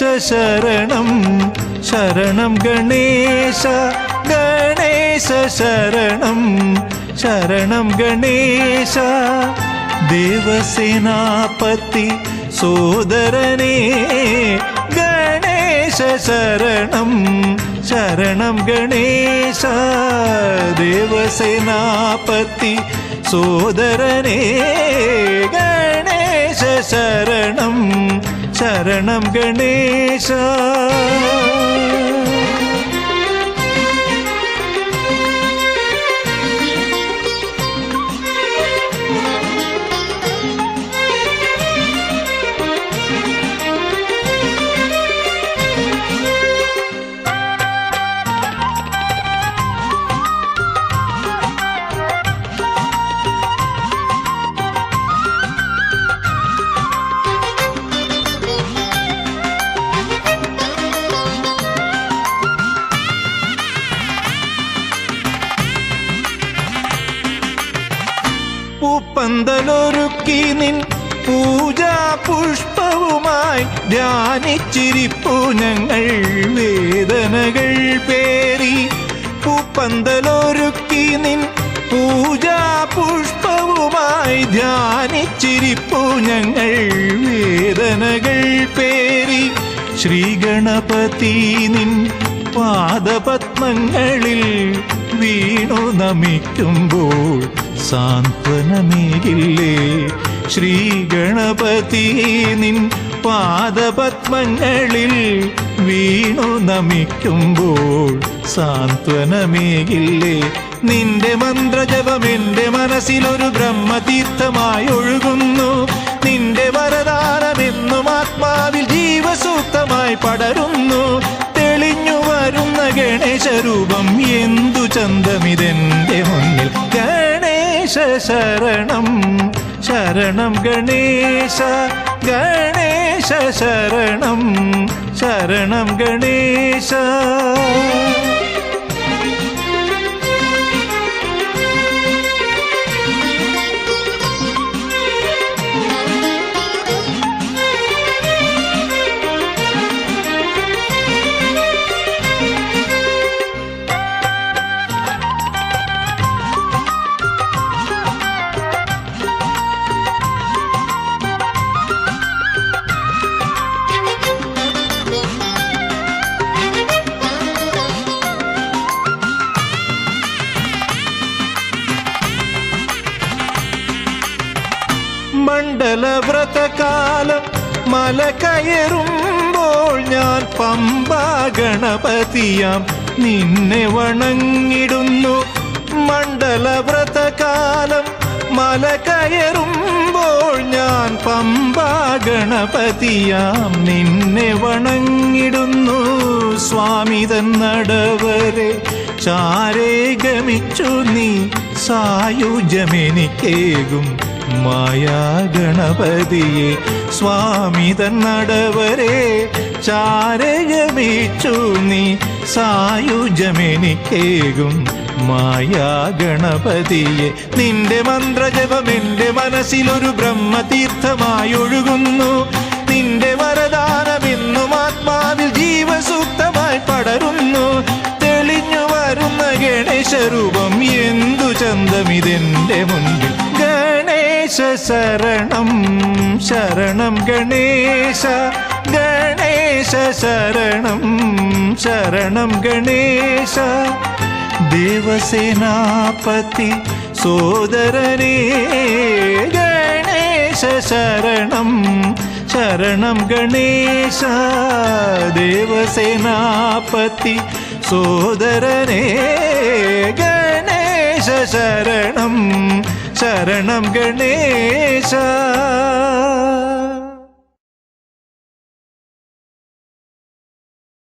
ശരണം ശരണം ഗണേശ ഗണേശ ശരണം ശരണം ഗണേശ ദേവസേനാപതി സോദരനേ ഗണേശ ശരണം ശരണം ഗണേശ ദേവസേനാപതി സോദരനേ ഗണേശ ശരണം ശരണം ഗണേശ. പൂപ്പന്തലൊരുക്കി നിൻ പൂജാ പുഷ്പവുമായി ധ്യാനിച്ചിരിപ്പു ഞങ്ങൾ വേദനകൾ പേറി. പൂപ്പന്തലൊരുക്കി നിൻ പൂജാ പുഷ്പവുമായി ധ്യാനിച്ചിരിപ്പു ഞങ്ങൾ വേദനകൾ പേറി. ശ്രീഗണപതി നിൻ പാദപത്മങ്ങളിൽ വീണു നമിക്കുമ്പോൾ സാന്ത്വനമേകില്ലേ. ശ്രീഗണപതി നിൻ പാദപത്മങ്ങളിൽ വീണു നമിക്കുമ്പോൾ സാന്ത്വനമേകില്ലേ. നിന്റെ മന്ത്രജപം എൻ്റെ മനസ്സിലൊരു ബ്രഹ്മതീർത്ഥമായി ഒഴുകുന്നു. നിന്റെ വരദാനമെന്നും ആത്മാവിൽ ജീവസൂക്തമായി പടരുന്നു. തെളിഞ്ഞു വരുന്ന ഗണേശരൂപം എന്തു ചന്തമിതെന്റെ മുന്നിൽ. ഗണേശ ശരണം ശരണം ഗണേശ ഗണേശ ശരണം ശരണം ഗണേശ. മണ്ഡലവ്രതകാലം മല കയറുമ്പോൾ ഞാൻ പമ്പാ ഗണപതിയാം നിന്നെ വണങ്ങിടുന്നു. മണ്ഡലവ്രതകാലം മല കയറുമ്പോൾ ഞാൻ പമ്പാ ഗണപതിയാം നിന്നെ വണങ്ങിടുന്നു. സ്വാമി തന്നടവരെ ചാരേ ഗമിച്ചു നീ സായുജ്യമെനിക്കേകും മായാ ഗണപതിയെ. സ്വാമി തന്നടവരെ ചാരഗമിച്ചു നീ സായുജ്യമെനിക്കേകും മായാ ഗണപതിയെ. നിന്റെ മന്ത്രജപം എൻ്റെ മനസ്സിലൊരു ബ്രഹ്മതീർത്ഥമായി ഒഴുകുന്നു. നിന്റെ വരദാനമെന്നും ആത്മാവിൽ ജീവസൂക്തമായി പടരുന്നു. തെളിഞ്ഞു വരുന്ന ഗണേശരൂപം എന്തു ചന്തമിതെന്റെ മുന്നിൽ. ഗണേശ ശരണം ശരണം ഗണേശ ഗണേശ ശരണം ശരണം ഗണേശ ദേവസേനാപതി സോദരനേ ഗണേശ ശരണം ശരണം ഗണേശ ദേവസേനാപതി സോദരനേ ഗണേശ ശരണം ശരണം ഗണേശ.